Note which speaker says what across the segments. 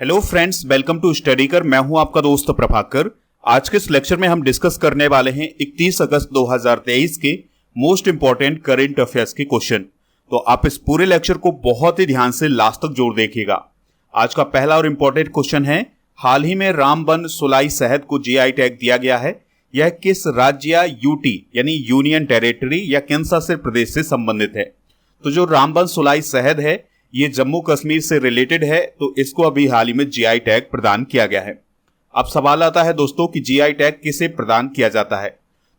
Speaker 1: Hello friends, welcome to study कर। मैं हूं आपका दोस्त प्रभाकर। आज के इस लेक्चर में हम डिस्कस करने वाले हैं 31 अगस्त 2023 के मोस्ट इंपॉर्टेंट करंट अफेयर्स के क्वेश्चन। तो आप इस पूरे लेक्चर को बहुत ही ध्यान से लास्ट तक जोड़ देखिएगा। आज का पहला और इंपॉर्टेंट क्वेश्चन है, हाल ही में रामबन सुलाई शहद को जीआई टैग दिया गया है। यह किस राज्य या यूटी यानी यूनियन टेरिटरी या केंद्र शासित प्रदेश से संबंधित है? तो जो रामबन सुलाई शहद है ये जम्मू कश्मीर से रिलेटेड है, तो इसको अभी हाल ही में जीआई टैग प्रदान किया गया है। अब सवाल आता है दोस्तों कि जीआई टैग किसे प्रदान किया जाता है?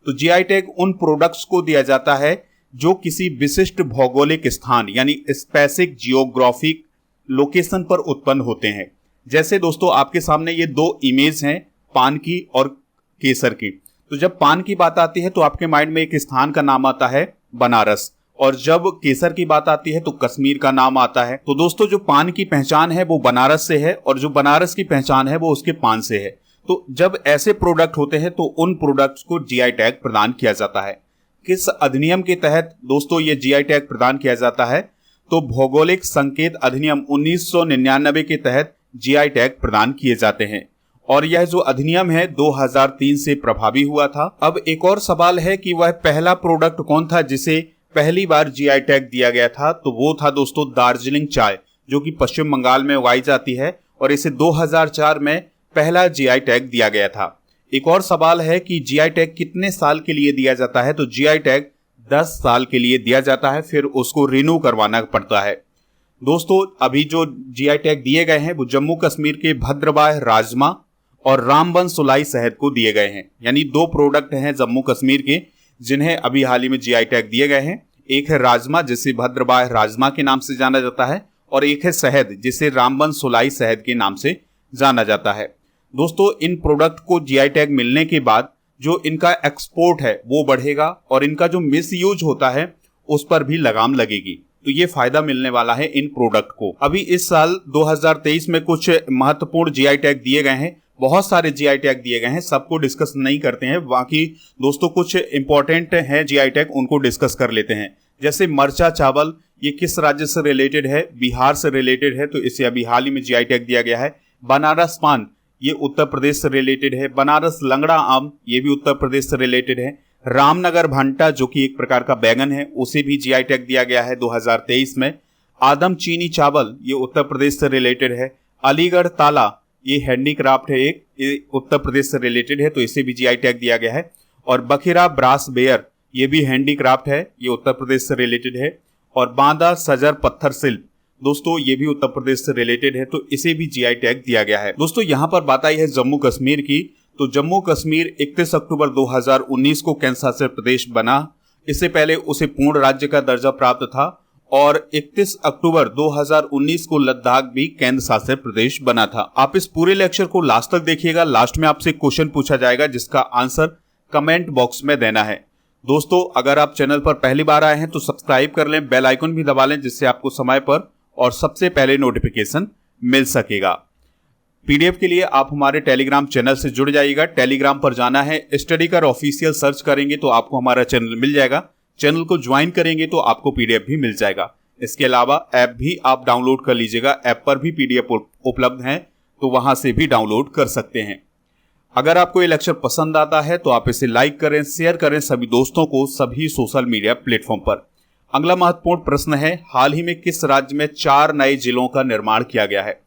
Speaker 1: तो जीआई टैग उन प्रोडक्ट्स को दिया जाता है जो किसी विशिष्ट भौगोलिक स्थान यानी स्पेसिफिक जियोग्राफिक लोकेशन पर उत्पन्न होते हैं। जैसे दोस्तों आपके सामने ये दो इमेज हैं, पान की और केसर की। तो जब पान की बात आती है तो आपके माइंड में एक स्थान का नाम आता है बनारस, और जब केसर की बात आती है तो कश्मीर का नाम आता है। तो दोस्तों जो पान की पहचान है वो बनारस से है और जो बनारस की पहचान है वो उसके पान से है। तो जब ऐसे प्रोडक्ट होते हैं तो उन प्रोडक्ट्स को जीआई टैग प्रदान किया जाता है। किस अधिनियम के तहत दोस्तों ये जीआई टैग प्रदान किया जाता है? तो भौगोलिक संकेत अधिनियम 1999 के तहत जीआई टैग प्रदान किए जाते हैं, और यह जो अधिनियम है 2003 से प्रभावी हुआ था। अब एक और सवाल है कि वह पहला प्रोडक्ट कौन था जिसे पहली बार जीआई टैग दिया गया था? तो वो था दोस्तों दार्जिलिंग चाय, जो कि पश्चिम बंगाल में उगाई जाती है, और इसे 2004 में पहला जीआई टैग दिया गया था। एक और सवाल है कि जीआई टैग कितने साल के लिए दिया जाता है? तो जीआई टैग 10 साल के लिए दिया जाता है, फिर उसको रिन्यू करवाना पड़ता है। दोस्तों अभी जो जीआई टैग दिए गए हैं वो जम्मू कश्मीर के भद्रवाह राजमा और रामबन सुलाई शहद को दिए गए हैं। यानी दो प्रोडक्ट हैं जम्मू कश्मीर के जिन्हें अभी हाल ही में जीआई टैग दिए गए हैं। एक है राजमा जिसे भद्रवाह राजमा के नाम से जाना जाता है, और एक है शहद जिसे रामबन सुलाई शहद के नाम से जाना जाता है। दोस्तों इन प्रोडक्ट को जीआई टैग मिलने के बाद जो इनका एक्सपोर्ट है वो बढ़ेगा, और इनका जो मिस यूज होता है उस पर भी लगाम लगेगी। तो ये फायदा मिलने वाला है इन प्रोडक्ट को। अभी इस साल 2023 में कुछ महत्वपूर्ण जीआई टैग दिए गए हैं, बहुत सारे जीआई टैग दिए गए हैं, सबको डिस्कस नहीं करते हैं। बाकी दोस्तों कुछ इंपॉर्टेंट है जीआई टैग, उनको डिस्कस कर लेते हैं। जैसे मरचा चावल, ये किस राज्य से रिलेटेड है? बिहार से रिलेटेड है, तो इसे अभी हाल ही में जीआई टैग दिया गया है। बनारस पान, ये उत्तर प्रदेश से रिलेटेड है। बनारस लंगड़ा आम, ये भी उत्तर प्रदेश से रिलेटेड है। रामनगर भंटा जो कि एक प्रकार का बैगन है, उसे भी जीआई टैग दिया गया है 2023 में। आदम चीनी चावल, ये उत्तर प्रदेश से रिलेटेड है। अलीगढ़ ताला, ये हैंडीक्राफ्ट है एक, ये उत्तर प्रदेश से रिलेटेड है, तो इसे भी जीआई टैग दिया गया है। और बखिरा ब्रास बेयर, ये भी हैंडीक्राफ्ट है, ये उत्तर प्रदेश से रिलेटेड है। और बांदा सजर पत्थर शिल्प, दोस्तों ये भी उत्तर प्रदेश से रिलेटेड है, तो इसे भी जीआई टैग दिया गया है। दोस्तों यहाँ पर बात आई है जम्मू कश्मीर की। तो जम्मू कश्मीर 31 अक्टूबर 2019 को केंद्र शासित प्रदेश बना। इससे पहले उसे पूर्ण राज्य का दर्जा प्राप्त था, और 31 अक्टूबर 2019 को लद्दाख भी केंद्र शासित प्रदेश बना था। आप इस पूरे लेक्चर को लास्ट तक देखिएगा। लास्ट में आपसे क्वेश्चन पूछा जाएगा जिसका आंसर कमेंट बॉक्स में देना है। दोस्तों अगर आप चैनल पर पहली बार आए हैं तो सब्सक्राइब कर लें, बेल आइकन भी दबा लें, जिससे आपको समय पर और सबसे पहले नोटिफिकेशन मिल सकेगा। पीडीएफ के लिए आप हमारे टेलीग्राम चैनल से जुड़ जाइएगा। टेलीग्राम पर जाना है, स्टडी कर ऑफिशियल सर्च करेंगे तो आपको हमारा चैनल मिल जाएगा। चैनल को ज्वाइन करेंगे तो आपको पीडीएफ भी मिल जाएगा। इसके अलावा ऐप भी आप डाउनलोड कर लीजिएगा, ऐप पर भी पीडीएफ उपलब्ध हैं, तो वहां से भी डाउनलोड कर सकते हैं। अगर आपको ये लेक्चर पसंद आता है तो आप इसे लाइक करें, शेयर करें सभी दोस्तों को, सभी सोशल मीडिया प्लेटफॉर्म पर। अगला महत्वपूर्ण प्रश्न है, हाल ही में किस राज्य में 4 नए जिलों का निर्माण किया गया है?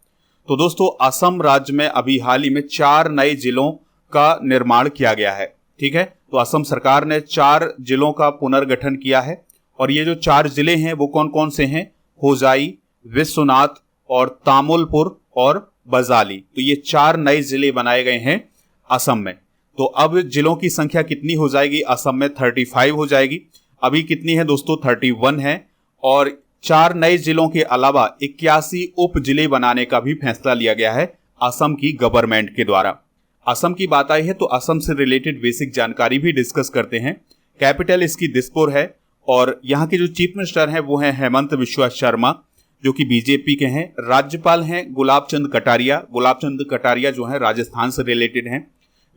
Speaker 1: तो दोस्तों असम राज्य में अभी हाल ही में 4 नए जिलों का निर्माण किया गया है। ठीक है, तो असम सरकार ने 4 जिलों का पुनर्गठन किया है, और ये जो 4 जिले हैं वो कौन कौन से हैं? होजाई, विश्वनाथ और तामुलपुर और बजाली। तो ये 4 नए जिले बनाए गए हैं असम में। तो अब जिलों की संख्या कितनी हो जाएगी? असम में 35 हो जाएगी। अभी कितनी है दोस्तों? 31 है। और 4 नए जिलों के अलावा 81 उप जिले बनाने का भी फैसला लिया गया है असम की गवर्नमेंट के द्वारा। असम की बात आई है तो असम से रिलेटेड बेसिक जानकारी भी डिस्कस करते हैं। कैपिटल इसकी दिसपुर है, और यहाँ के जो चीफ मिनिस्टर हैं वो हैं हेमंत बिस्वा शर्मा, जो कि बीजेपी के हैं। राज्यपाल हैं गुलाब चंद कटारिया। गुलाब चंद कटारिया जो है राजस्थान से रिलेटेड हैं।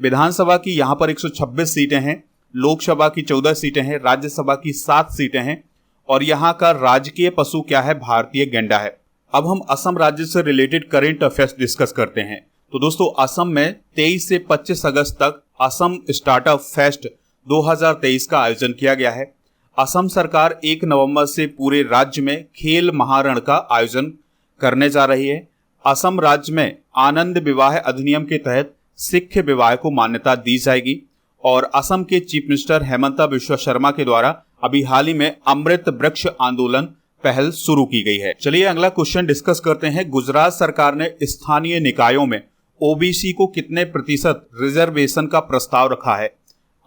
Speaker 1: विधानसभा की यहाँ पर 126 सीटें हैं, लोकसभा की 14 सीटें हैं, राज्यसभा की 7 सीटें हैं, और यहाँ का राजकीय पशु क्या है? भारतीय गैंडा है। अब हम असम राज्य से रिलेटेड करंट अफेयर्स डिस्कस करते हैं। तो दोस्तों असम में 23 से 25 अगस्त तक असम स्टार्टअप फेस्ट 2023 का आयोजन किया गया है। असम सरकार 1 नवंबर से पूरे राज्य में खेल महारण का आयोजन करने जा रही है। असम राज्य में आनंद विवाह अधिनियम के तहत सिख विवाह को मान्यता दी जाएगी और असम के चीफ मिनिस्टर हेमंता बिश्वा शर्मा के द्वारा अभी हाल ही में अमृत वृक्ष आंदोलन पहल शुरू की गई है। चलिए अगला क्वेश्चन डिस्कस करते हैं। गुजरात सरकार ने स्थानीय निकायों में ओबीसी को कितने प्रतिशत रिजर्वेशन का प्रस्ताव रखा है?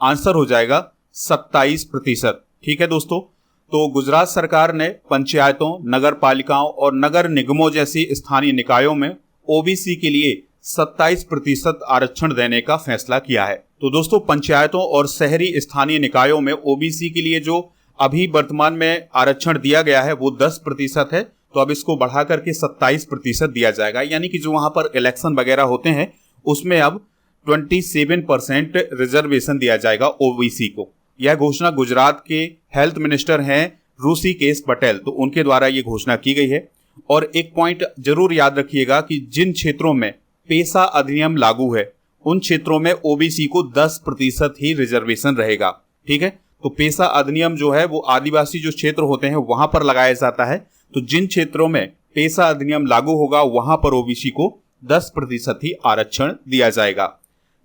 Speaker 1: आंसर हो जाएगा 27%। ठीक है दोस्तों, तो गुजरात सरकार ने पंचायतों, नगर पालिकाओं और नगर निगमों जैसी स्थानीय निकायों में ओबीसी के लिए 27% आरक्षण देने का फैसला किया है। तो दोस्तों पंचायतों और शहरी स्थानीय निकायों में ओबीसी के लिए जो अभी वर्तमान में आरक्षण दिया गया है वो 10% है, तो अब इसको बढ़ा करके 27% दिया जाएगा। यानी कि जो वहां पर इलेक्शन वगैरह होते हैं उसमें अब 27% रिजर्वेशन दिया जाएगा ओबीसी को। यह घोषणा गुजरात के हेल्थ मिनिस्टर हैं ऋषिकेश पटेल, तो उनके द्वारा ये घोषणा की गई है। और एक पॉइंट जरूर याद रखिएगा कि जिन क्षेत्रों में पेशा अधिनियम लागू है उन क्षेत्रों में ओबीसी को 10% ही रिजर्वेशन रहेगा। ठीक है, तो पेशा अधिनियम जो है वो आदिवासी जो क्षेत्र होते हैं वहां पर लगाया जाता है, तो जिन क्षेत्रों में पेशा अधिनियम लागू होगा वहां पर ओबीसी को 10% ही आरक्षण दिया जाएगा।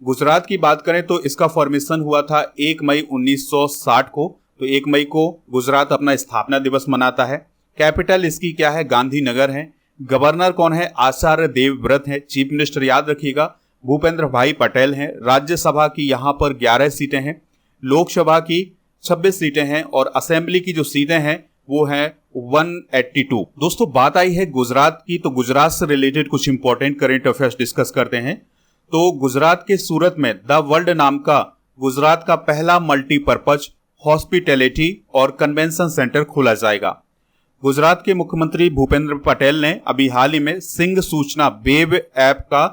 Speaker 1: गुजरात की बात करें तो इसका फॉर्मेशन हुआ था 1 मई 1960 को, तो 1 मई को गुजरात अपना स्थापना दिवस मनाता है। कैपिटल इसकी क्या है? गांधीनगर है। गवर्नर कौन है? आचार्य देवव्रत है। चीफ मिनिस्टर याद रखिएगा भूपेंद्र भाई पटेल हैं। राज्यसभा की यहाँ पर 11 सीटें हैं, लोकसभा की 26 सीटें हैं और असेंबली की जो सीटें हैं वो हैं 182। दोस्तों बात आई है गुजरात की, तो गुजरात से रिलेटेड कुछ इंपॉर्टेंट करंट अफेयर्स डिस्कस करते हैं। तो गुजरात के सूरत में द वर्ल्ड नाम का गुजरात का पहला मल्टीपर्पज हॉस्पिटैलिटी और कन्वेंशन सेंटर खोला जाएगा। गुजरात के मुख्यमंत्री भूपेंद्र पटेल ने अभी हाल ही में सिंह सूचना वेब ऐप का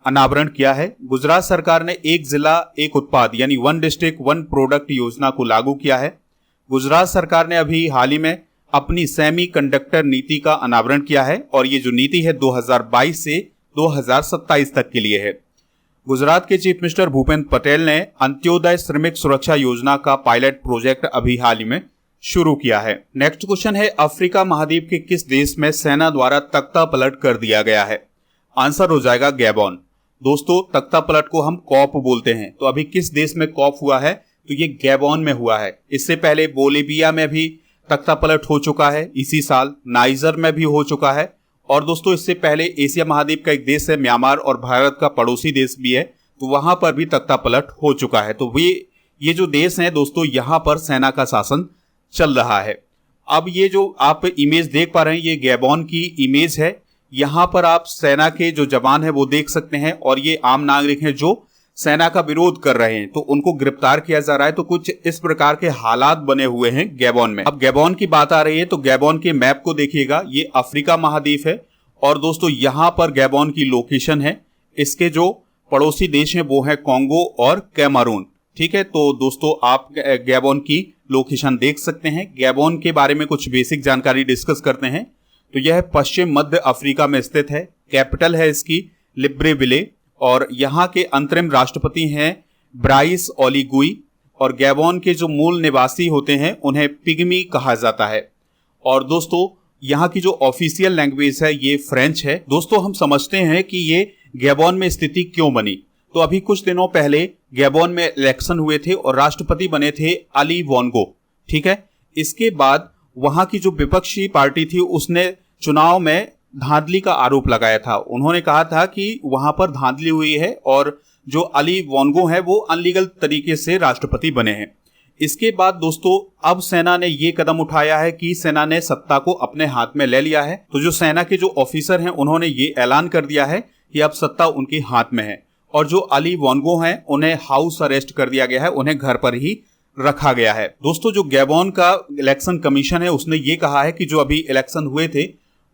Speaker 1: अनावरण किया है। गुजरात सरकार ने एक जिला एक उत्पाद यानी 1 डिस्ट्रिक्ट 1 प्रोडक्ट योजना को लागू किया है। गुजरात सरकार ने अभी हाल ही में अपनी सेमी कंडक्टर नीति का अनावरण किया है और ये जो नीति है 2022 से 2027 तक के लिए है। गुजरात के चीफ मिनिस्टर भूपेंद्र पटेल ने अंत्योदय श्रमिक सुरक्षा योजना का पायलट प्रोजेक्ट अभी हाल ही में शुरू किया है। नेक्स्ट क्वेश्चन है अफ्रीका महाद्वीप के किस देश में सेना द्वारा तख्ता पलट कर दिया गया है? आंसर हो जाएगा गैबोन। दोस्तों तख्ता पलट को हम कॉप बोलते हैं, तो अभी किस देश में कॉप हुआ है? तो ये गैबोन में हुआ है। इससे पहले बोलिविया में भी तख्ता पलट हो चुका है इसी साल, नाइजर में भी हो चुका है और दोस्तों इससे पहले एशिया महाद्वीप का एक देश है म्यांमार और भारत का पड़ोसी देश भी है, तो वहां पर भी तख्ता पलट हो चुका है। तो ये जो देश हैं दोस्तों यहाँ पर सेना का शासन चल रहा है। अब ये जो आप इमेज देख पा रहे हैं ये गैबोन की इमेज है। यहाँ पर आप सेना के जो जवान है वो देख सकते हैं और ये आम नागरिक हैं जो सेना का विरोध कर रहे हैं, तो उनको गिरफ्तार किया जा रहा है। तो कुछ इस प्रकार के हालात बने हुए हैं गैबोन में। अब गैबोन की बात आ रही है तो गैबोन के मैप को देखिएगा, ये अफ्रीका महाद्वीप है और दोस्तों यहाँ पर गैबोन की लोकेशन है। इसके जो पड़ोसी देश हैं वो है कॉन्गो और कैमरून। ठीक है, तो दोस्तों आप गैबोन की लोकेशन देख सकते हैं। गैबोन के बारे में कुछ बेसिक जानकारी डिस्कस करते हैं। तो यह पश्चिम मध्य अफ्रीका में स्थित है। कैपिटल है इसकी लिब्रेविले और यहाँ के अंतरिम राष्ट्रपति हैं ब्राइस ओलीगुई और गैबोन के जो मूल निवासी होते हैं उन्हें पिग्मी कहा जाता है। और दोस्तों यहाँ की जो ऑफिशियल लैंग्वेज है ये फ्रेंच है। दोस्तों हम समझते हैं कि ये गैबोन में स्थिति क्यों बनी। तो अभी कुछ दिनों पहले गैबोन में इलेक्शन हुए थे और राष्ट्रपति बने थे अली बोंगो। ठीक है, इसके बाद वहां की जो विपक्षी पार्टी थी उसने चुनाव में धांधली का आरोप लगाया था। उन्होंने कहा था कि वहां पर धांधली हुई है और जो अली बोंगो है वो अनलीगल तरीके से राष्ट्रपति बने हैं। इसके बाद दोस्तों अब सेना ने ये कदम उठाया है कि सेना ने सत्ता को अपने हाथ में ले लिया है। तो जो सेना के जो ऑफिसर हैं उन्होंने ये ऐलान कर दिया है कि अब सत्ता उनके हाथ में है और जो अली बोंगो हैं उन्हें हाउस अरेस्ट कर दिया गया है, उन्हें घर पर ही रखा गया है। दोस्तों जो गैबोन का इलेक्शन कमीशन है उसने ये कहा है कि जो अभी इलेक्शन हुए थे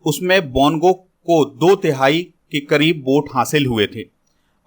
Speaker 1: उसमें बोंगो को 2/3 के करीब वोट हासिल हुए थे।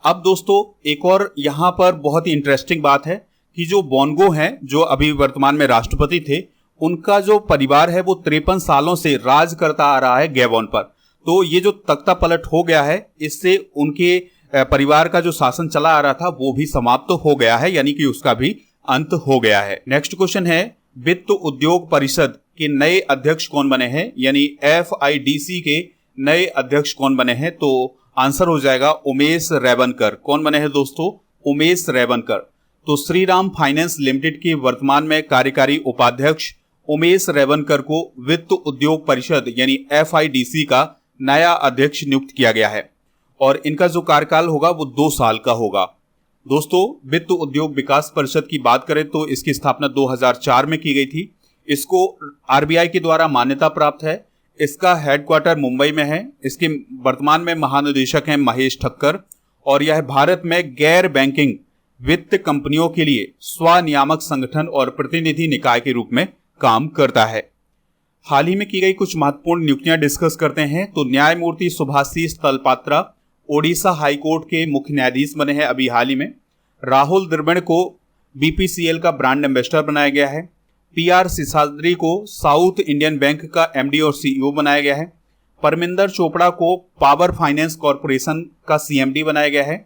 Speaker 1: अब दोस्तों एक और यहाँ पर बहुत ही इंटरेस्टिंग बात है कि जो बोंगो हैं जो अभी वर्तमान में राष्ट्रपति थे उनका जो परिवार है वो 53 सालों से राज करता आ रहा है गैबोन पर। तो ये जो तख्ता पलट हो गया है, इससे उनके परिवार का जो शासन चला आ रहा था वो भी समाप्त हो गया है, यानी कि उसका भी अंत हो गया है। नेक्स्ट क्वेश्चन है, वित्त उद्योग परिषद के नए अध्यक्ष कौन बने हैं, यानी FIDC के नए अध्यक्ष कौन बने हैं? तो आंसर हो जाएगा उमेश रेवनकर। कौन बने हैं दोस्तों? उमेश रेवनकर। तो श्रीराम फाइनेंस लिमिटेड के वर्तमान में कार्यकारी उपाध्यक्ष उमेश रेवनकर को वित्त उद्योग परिषद यानी FIDC का नया अध्यक्ष नियुक्त किया गया है और इनका जो कार्यकाल होगा वो 2 साल का होगा। दोस्तों, वित्त उद्योग विकास परिषद की बात करें तो इसकी स्थापना 2004 में की गई थी। इसको RBI के द्वारा मान्यता प्राप्त है। इसका हेडक्वार्टर मुंबई में है। इसके वर्तमान में महानिदेशक हैं महेश ठक्कर और यह भारत में गैर बैंकिंग वित्त कंपनियों के लिए स्वनियामक संगठन और प्रतिनिधि निकाय के रूप में काम करता है। हाल ही में की गई कुछ महत्वपूर्ण नियुक्तियां डिस्कस करते हैं। तो न्यायमूर्ति सुभाषिष तलपात्रा ओडिशा हाईकोर्ट के मुख्य न्यायाधीश बने हैं अभी हाल ही में। राहुल द्रविड़ को BPCL का ब्रांड एम्बेसडर बनाया गया है। PR सिसाद्री को साउथ इंडियन बैंक का MD और CEO बनाया गया है। परमिंदर चोपड़ा को पावर फाइनेंस कॉरपोरेशन का CMD बनाया गया है।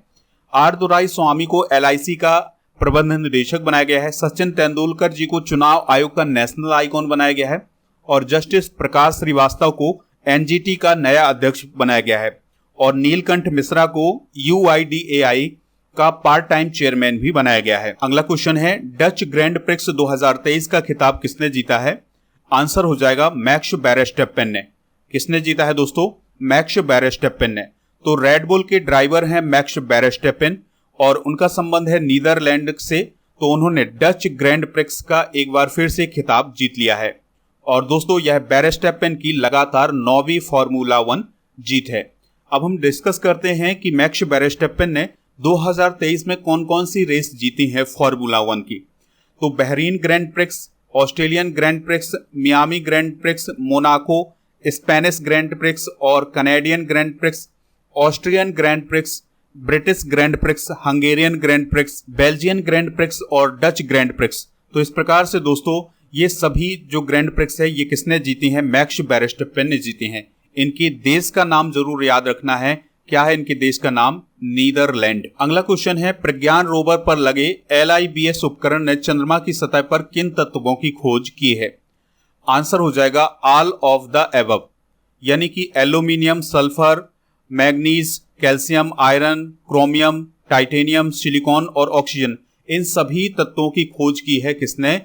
Speaker 1: R दोराईस्वामी को LIC का प्रबंध निदेशक बनाया गया है। सचिन तेंदुलकर जी को चुनाव आयोग का नेशनल आइकॉन बनाया गया है और जस्टिस प्रकाश श्रीवास्तव को NGT का नया अध्यक्ष बनाया गया है और नीलकंठ मिश्रा को UIDAI का पार्ट टाइम चेयरमैन भी बनाया गया है। अगला क्वेश्चन है, डच ग्रैंड प्रिक्स 2023 का खिताब किसने जीता है? आंसर हो जाएगा मैक्स वेरस्टैपेन ने। किसने जीता है दोस्तों? मैक्स वेरस्टैपेन ने। तो रेड बुल के ड्राइवर हैं मैक्स वेरस्टैपेन और उनका संबंध है नीदरलैंड से। तो उन्होंने डच ग्रैंड प्रिक्स का एक बार फिर से खिताब जीत लिया है और दोस्तों यह वेरस्टैपेन की लगातार 9वीं फॉर्मूला 1 जीत है। अब हम डिस्कस करते हैं कि मैक्स वेरस्टैपेन ने 2023 में कौन कौन सी रेस जीती है फॉर्मूला 1 की। तो Bahrain Grand Prix, Australian Grand Prix, Miami Grand Prix, Monaco, Spanish Grand Prix और Canadian Grand Prix, Austrian Grand Prix, British Grand Prix, Hungarian Grand Prix, Belgian Grand Prix और डच ग्रैंड प्रिक्स। तो इस प्रकार से दोस्तों ये सभी जो ग्रैंड प्रिक्स है ये किसने जीती हैं? मैक्स वेरस्टैपेन ने जीती हैं। इनके देश का नाम जरूर याद रखना है। क्या है इनके देश का नाम? नीदरलैंड। अगला क्वेश्चन है, प्रज्ञान रोवर पर लगे LIBS उपकरण ने चंद्रमा की सतह पर किन तत्वों की खोज की है? आंसर हो जाएगा ऑल ऑफ द एबव, यानी कि aluminium, sulphur, manganese, calcium, iron, chromium, titanium, silicon और ऑक्सीजन। इन सभी तत्वों की खोज की है किसने?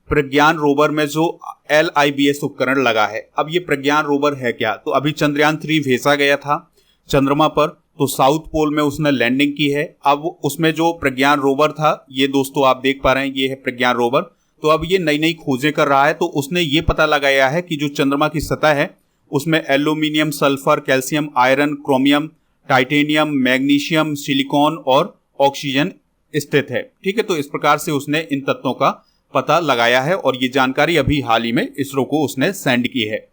Speaker 1: प्रज्ञान रोवर में जो LIBS उपकरण लगा है। अब ये प्रज्ञान रोवर है क्या? तो अभी चंद्रयान 3 भेजा गया था चंद्रमा पर, तो साउथ पोल में उसने लैंडिंग की है। अब उसमें जो प्रज्ञान रोवर था, ये दोस्तों आप देख पा रहे हैं, ये है प्रज्ञान रोवर। तो अब ये नई नई खोजें कर रहा है। तो उसने ये पता लगाया है कि जो चंद्रमा की सतह है उसमें aluminium, sulphur, calcium, iron, chromium, titanium, magnesium, silicon और ऑक्सीजन स्थित है। ठीक है, तो इस प्रकार से उसने इन तत्वों का पता लगाया है और ये जानकारी अभी हाल ही में इसरो को उसने सेंड की है।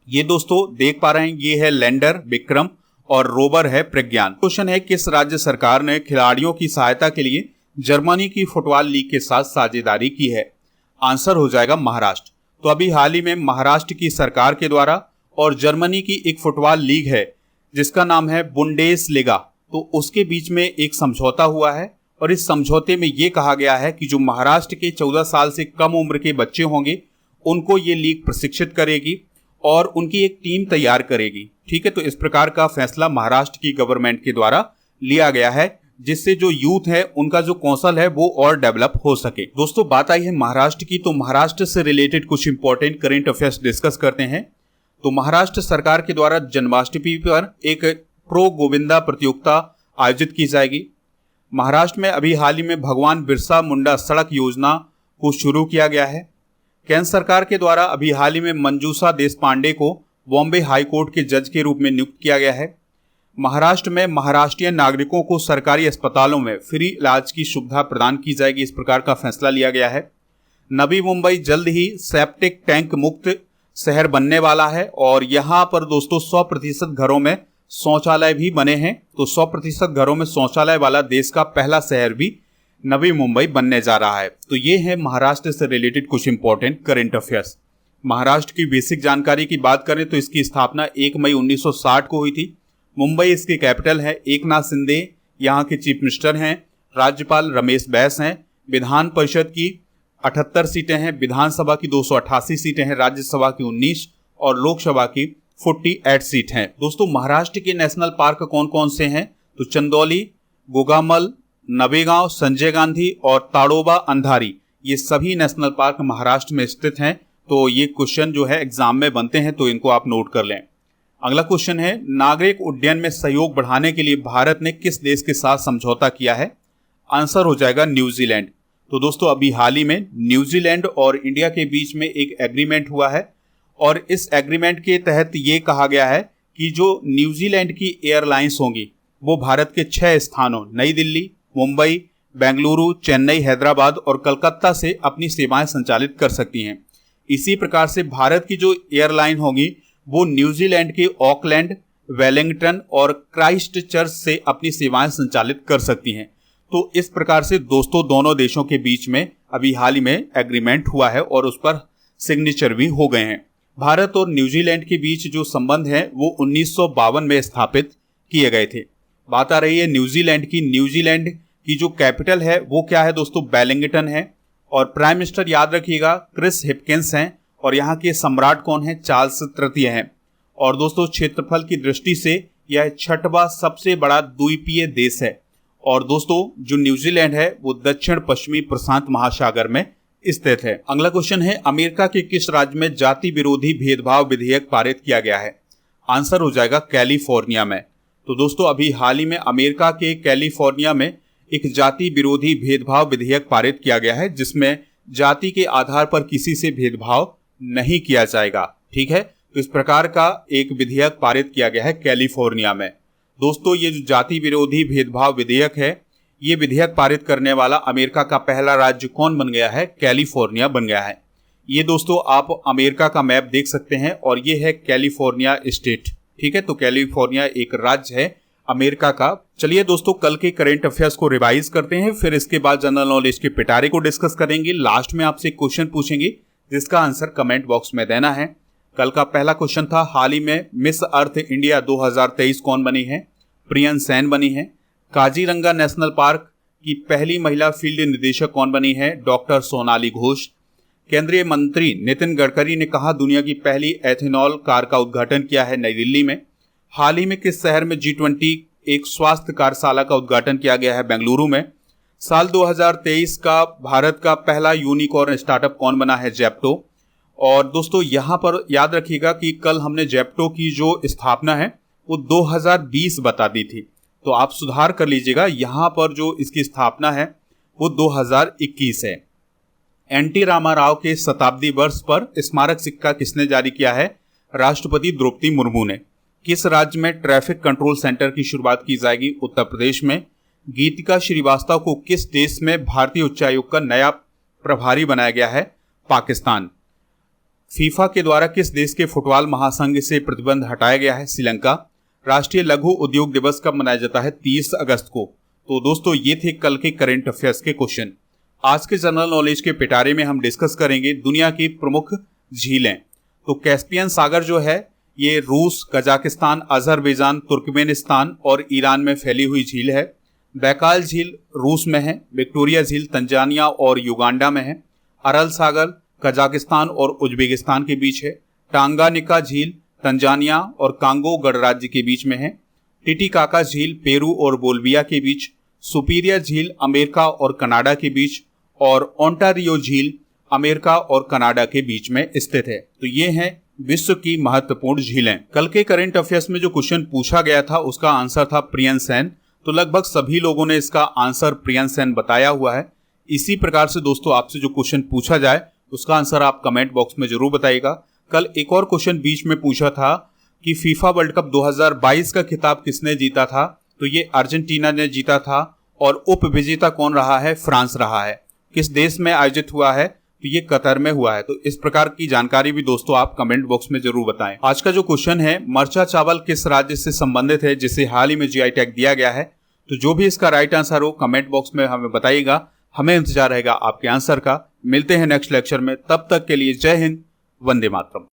Speaker 1: ये दोस्तों देख पा रहे हैं, ये है लैंडर विक्रम और रोवर है प्रज्ञान। क्वेश्चन है, किस राज्य सरकार ने खिलाड़ियों की सहायता के लिए जर्मनी की फुटबॉल लीग के साथ साझेदारी की है? आंसर हो जाएगा महाराष्ट्र। तो अभी हाल ही में महाराष्ट्र की सरकार के द्वारा और जर्मनी की एक फुटबॉल लीग है जिसका नाम है बुंडेसलिगा, तो उसके बीच में एक समझौता हुआ है और इस समझौते में यह कहा गया है कि जो महाराष्ट्र के 14 साल से कम उम्र के बच्चे होंगे उनको ये लीग प्रशिक्षित करेगी और उनकी एक टीम तैयार करेगी। ठीक है, तो इस प्रकार का फैसला महाराष्ट्र की गवर्नमेंट के द्वारा लिया गया है जिससे जो यूथ है उनका जो कौशल है वो और डेवलप हो सके। दोस्तों बात आई है महाराष्ट्र की, तो महाराष्ट्र से रिलेटेड कुछ इंपॉर्टेंट करंट अफेयर्स डिस्कस करते हैं। तो महाराष्ट्र सरकार के द्वारा जन्माष्टमी पर एक प्रो गोविंदा प्रतियोगिता आयोजित की जाएगी। महाराष्ट्र में अभी हाल ही में भगवान बिरसा मुंडा सड़क योजना को शुरू किया गया है। केंद्र सरकार के द्वारा अभी हाल ही में मंजूषा देशपांडे को बॉम्बे हाईकोर्ट के जज के रूप में नियुक्त किया गया है। महाराष्ट्र में महाराष्ट्रीय नागरिकों को सरकारी अस्पतालों में फ्री इलाज की सुविधा प्रदान की जाएगी, इस प्रकार का फैसला लिया गया है। नवी मुंबई जल्द ही सेप्टिक टैंक मुक्त शहर बनने वाला है और यहाँ पर दोस्तों 100% घरों में शौचालय भी बने हैं। तो 100% घरों में शौचालय वाला देश का पहला शहर भी नवी मुंबई बनने जा रहा है। तो ये है महाराष्ट्र से रिलेटेड कुछ इंपॉर्टेंट करंट अफेयर्स। महाराष्ट्र की बेसिक जानकारी की बात करें तो इसकी स्थापना 1 मई 1960 को हुई थी। मुंबई इसकी कैपिटल है। एकनाथ शिंदे यहाँ के चीफ मिनिस्टर हैं। राज्यपाल रमेश बैस हैं। विधान परिषद की 78 सीटें हैं। विधानसभा की 288 सीटें हैं। राज्यसभा की 19 और लोकसभा की 48 सीट हैं। दोस्तों, महाराष्ट्र के नेशनल पार्क कौन कौन से हैं? तो चंदौली, गोगामल, नवेगांव, संजय गांधी और ताड़ोबा अंधारी, ये सभी नेशनल पार्क महाराष्ट्र में स्थित हैं। तो ये क्वेश्चन जो है एग्जाम में बनते हैं, तो इनको आप नोट कर लें। अगला क्वेश्चन है, नागरिक उड्डयन में सहयोग बढ़ाने के लिए भारत ने किस देश के साथ समझौता किया है? आंसर हो जाएगा न्यूजीलैंड। तो दोस्तों, अभी हाल ही में न्यूजीलैंड और इंडिया के बीच में एक एग्रीमेंट हुआ है और इस एग्रीमेंट के तहत ये कहा गया है कि जो न्यूजीलैंड की एयरलाइंस होंगी वो भारत के 6 स्थानों नई दिल्ली, मुंबई, बेंगलुरु, चेन्नई, हैदराबाद और कलकत्ता से अपनी सेवाएं संचालित कर सकती हैं। इसी प्रकार से भारत की जो एयरलाइन होगी वो न्यूजीलैंड के ऑकलैंड, वेलिंगटन और क्राइस्ट चर्च से अपनी सेवाएं संचालित कर सकती हैं। तो इस प्रकार से दोस्तों, दोनों देशों के बीच में अभी हाल ही में एग्रीमेंट हुआ है और उस पर सिग्नेचर भी हो गए हैं। भारत और न्यूजीलैंड के बीच जो संबंध है वो 1952 में स्थापित किए गए थे। बात आ रही है न्यूजीलैंड की। न्यूजीलैंड की जो कैपिटल है वो क्या है दोस्तों? वेलिंगटन है। और प्राइम मिनिस्टर याद रखिएगा क्रिस हिपकिंस हैं और यहाँ के सम्राट कौन है? चार्ल्स तृतीय हैं। और दोस्तों, क्षेत्रफल की दृष्टि से यह 6वां सबसे बड़ा द्वीपीय देश है। और दोस्तों, जो न्यूजीलैंड है वो दक्षिण पश्चिमी प्रशांत महासागर में स्थित है। अगला क्वेश्चन है, अमेरिका के किस राज्य में जाति विरोधी भेदभाव विधेयक पारित किया गया है? आंसर हो जाएगा कैलिफोर्निया में। तो दोस्तों, अभी हाल ही में अमेरिका के कैलिफोर्निया में एक जाति विरोधी भेदभाव विधेयक पारित किया गया है जिसमें जाति के आधार पर किसी से भेदभाव नहीं किया जाएगा। ठीक है, तो इस प्रकार का एक विधेयक पारित किया गया है कैलिफोर्निया में। दोस्तों, ये जो जाति विरोधी भेदभाव विधेयक है, ये विधेयक पारित करने वाला अमेरिका का पहला राज्य कौन बन गया है? कैलिफोर्निया बन गया है। ये दोस्तों, आप अमेरिका का मैप देख सकते हैं और ये है कैलिफोर्निया स्टेट। ठीक है, तो कैलिफोर्निया एक राज्य है अमेरिका का। चलिए दोस्तों, कल के करंट अफेयर्स को रिवाइज करते हैं, फिर इसके बाद जनरल नॉलेज के पिटारे को डिस्कस करेंगे। लास्ट में आपसे क्वेश्चन पूछेंगे जिसका आंसर कमेंट बॉक्स में देना है। कल का पहला क्वेश्चन था, हाल ही में मिस अर्थ इंडिया 2023 कौन बनी है? प्रियन सेन बनी है। काजीरंगा नेशनल पार्क की पहली महिला फील्ड निदेशक कौन बनी है? डॉक्टर सोनाली घोष। केंद्रीय मंत्री नितिन गडकरी ने कहा दुनिया की पहली एथेनॉल कार का उद्घाटन किया है? नई दिल्ली में। हाल ही में किस शहर में G20 एक स्वास्थ्य कार्यशाला का उद्घाटन किया गया है? बेंगलुरु में। साल 2023 का भारत का पहला यूनिकॉर्न स्टार्टअप कौन बना है? जेप्टो। और दोस्तों, यहाँ पर याद रखिएगा कि कल हमने जेप्टो की जो स्थापना है वो 2020 बता दी थी, तो आप सुधार कर लीजिएगा। यहाँ पर जो इसकी स्थापना है वो 2021 है। एनटी रामाराव के शताब्दी वर्ष पर स्मारक सिक्का किसने जारी किया है? राष्ट्रपति द्रौपदी मुर्मू ने। किस राज्य में ट्रैफिक कंट्रोल सेंटर की शुरुआत की जाएगी? उत्तर प्रदेश में। गीतिका श्रीवास्तव को किस देश में भारतीय उच्चायोग का नया प्रभारी बनाया गया है? पाकिस्तान। फीफा के द्वारा किस देश के फुटबॉल महासंघ से प्रतिबंध हटाया गया है? श्रीलंका। राष्ट्रीय लघु उद्योग दिवस कब मनाया जाता है? 30 अगस्त को। तो दोस्तों, ये थे कल के करंट अफेयर्स के क्वेश्चन। आज के जनरल नॉलेज के पिटारे में हम डिस्कस करेंगे दुनिया की प्रमुख झीलें। तो कैस्पियन सागर जो है ये रूस, कजाकिस्तान, अजरबैजान, तुर्कमेनिस्तान और ईरान में फैली हुई झील है। बैकाल झील रूस में है। विक्टोरिया झील तंजानिया और युगांडा में है। अरल सागर कजाकिस्तान और उज्बेकिस्तान के बीच है। टांगानिका झील तंजानिया और कांगो गणराज्य के बीच में है। टिटिकाका झील पेरू और बोल्विया के बीच। सुपीरियर झील अमेरिका और कनाडा के बीच और ओंटारियो झील अमेरिका और कनाडा के बीच में स्थित है। तो ये हैं विश्व की महत्वपूर्ण झीलें। कल के करंट अफेयर्स में जो क्वेश्चन पूछा गया था उसका आंसर था प्रियन सेन। तो लगभग सभी लोगों ने इसका आंसर प्रियन सेन बताया हुआ है। इसी प्रकार से दोस्तों, आपसे जो क्वेश्चन पूछा जाए उसका आंसर आप कमेंट बॉक्स में जरूर बताइएगा। कल एक और क्वेश्चन बीच में पूछा था कि फीफा वर्ल्ड कप 2022 का खिताब किसने जीता था? तो ये अर्जेंटीना ने जीता था और उप विजेता कौन रहा है? फ्रांस रहा है। किस देश में आयोजित हुआ है? तो ये कतर में हुआ है। तो इस प्रकार की जानकारी भी दोस्तों आप कमेंट बॉक्स में जरूर बताएं। आज का जो क्वेश्चन है, मरचा चावल किस राज्य से संबंधित है जिसे हाल ही में जीआई टैग दिया गया है? तो जो भी इसका राइट आंसर हो कमेंट बॉक्स में हमें बताइएगा। हमें इंतजार रहेगा आपके आंसर का। मिलते हैं नेक्स्ट लेक्चर में, तब तक के लिए जय हिंद, वंदे मातरम।